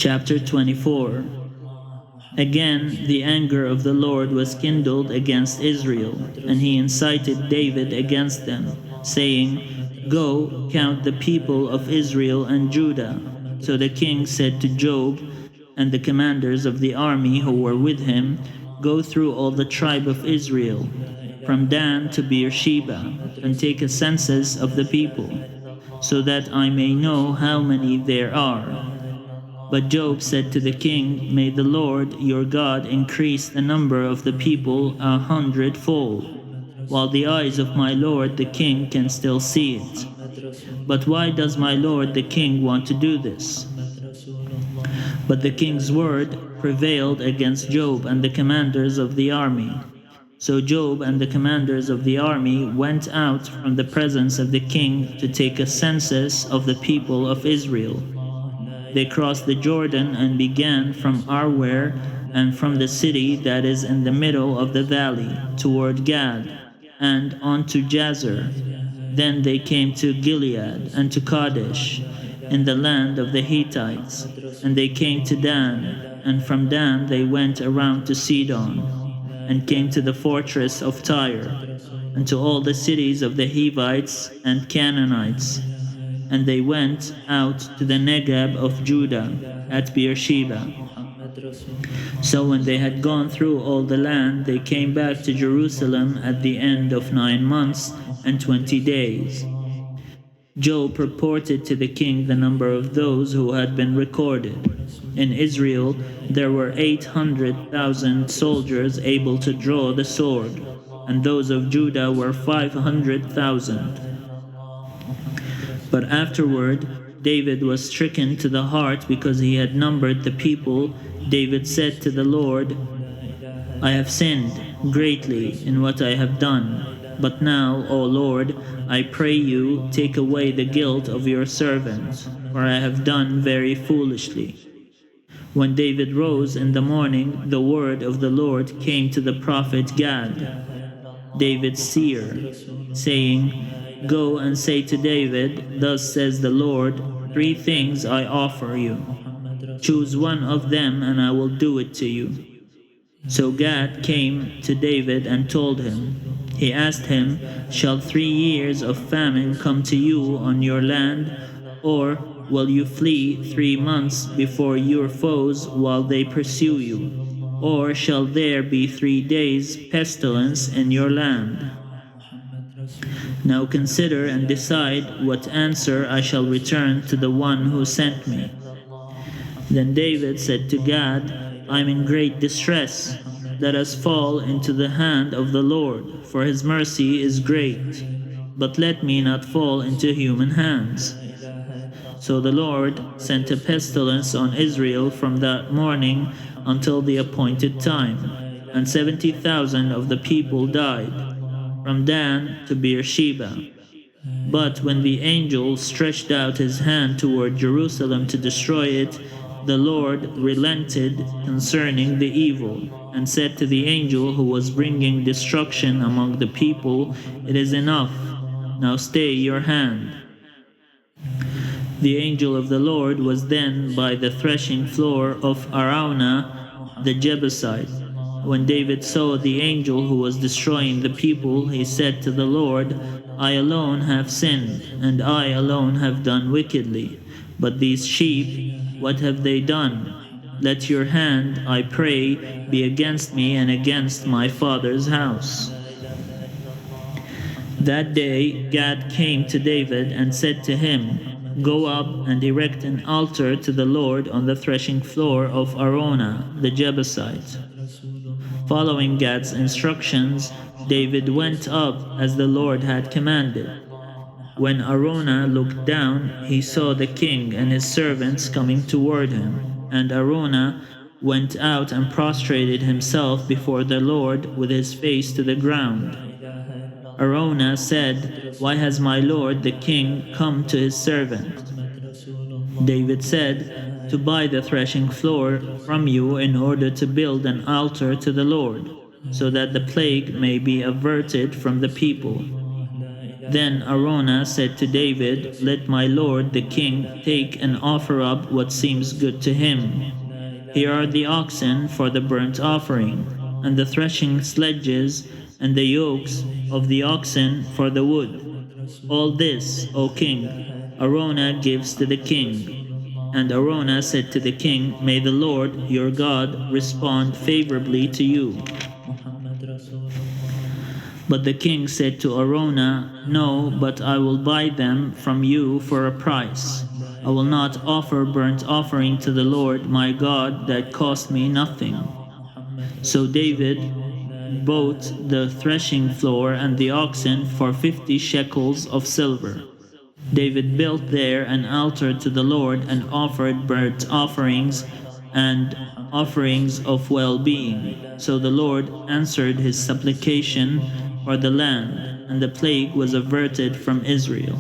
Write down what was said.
Chapter 24. Again, the anger of the Lord was kindled against Israel, and he incited David against them, saying, "Go, count the people of Israel and Judah." So the king said to Joab and the commanders of the army who were with him, "Go through all the tribe of Israel, from Dan to Beersheba, and take a census of the people, so that I may know how many there are." But Joab said to the king, "May the Lord your God increase the number of the people 100-fold, while the eyes of my lord the king can still see it. But why does my lord the king want to do this?" But the king's word prevailed against Joab and the commanders of the army. So Joab and the commanders of the army went out from the presence of the king to take a census of the people of Israel. They crossed the Jordan and began from Aroer and from the city that is in the middle of the valley toward Gad and on to Jazer. Then they came to Gilead and to Kadesh in the land of the Hittites, and they came to Dan, and from Dan they went around to Sidon, and came to the fortress of Tyre, and to all the cities of the Hivites and Canaanites. And they went out to the Negeb of Judah at Beersheba. So when they had gone through all the land, they came back to Jerusalem at the end of 9 months and 20 days. Joab reported to the king the number of those who had been recorded. In Israel there were 800,000 soldiers able to draw the sword, and those of Judah were 500,000. But afterward David was stricken to the heart because he had numbered the people. David said to the Lord, "I have sinned greatly in what I have done. But now, O Lord, I pray you, take away the guilt of your servant, for I have done very foolishly." When David rose in the morning, the word of the Lord came to the prophet Gad, David's seer, saying, "Go and say to David, thus says the Lord, 3 things I offer you. Choose one of them and I will do it to you." So Gad came to David and told him. He asked him, "Shall 3 years of famine come to you on your land, or will you flee 3 months before your foes while they pursue you? Or shall there be 3 days pestilence in your land? Now consider and decide what answer I shall return to the one who sent me." Then David said to Gad, "I am in great distress. Let us fall into the hand of the Lord, for his mercy is great. But let me not fall into human hands." So the Lord sent a pestilence on Israel from that morning until the appointed time, and 70,000 of the people died, from Dan to Beersheba. But when the angel stretched out his hand toward Jerusalem to destroy it, the Lord relented concerning the evil, and said to the angel who was bringing destruction among the people, "It is enough. Now stay your hand." The angel of the Lord was then by the threshing floor of Araunah the Jebusite. When David saw the angel who was destroying the people, he said to the Lord, "I alone have sinned, and I alone have done wickedly. But these sheep, what have they done? Let your hand, I pray, be against me and against my father's house." That day Gad came to David and said to him, "Go up and erect an altar to the Lord on the threshing floor of Araunah the Jebusite." Following Gad's instructions, David went up as the Lord had commanded. When Araunah looked down, he saw the king and his servants coming toward him, and Araunah went out and prostrated himself before the Lord with his face to the ground. Araunah said, "Why has my lord the king come to his servant?" David said, "To buy the threshing floor from you in order to build an altar to the Lord, so that the plague may be averted from the people." Then Araunah said to David, "Let my lord the king take and offer up what seems good to him. Here are the oxen for the burnt offering, and the threshing sledges, and the yokes of the oxen for the wood. All this, O king, Araunah gives to the king." And Araunah said to the king, "May the Lord your God respond favorably to you." But the king said to Araunah, "No, but I will buy them from you for a price. I will not offer burnt offering to the Lord my God that cost me nothing." So David bought the threshing floor and the oxen for 50 shekels of silver. David built there an altar to the Lord and offered burnt offerings and offerings of well-being. So the Lord answered his supplication for the land, and the plague was averted from Israel.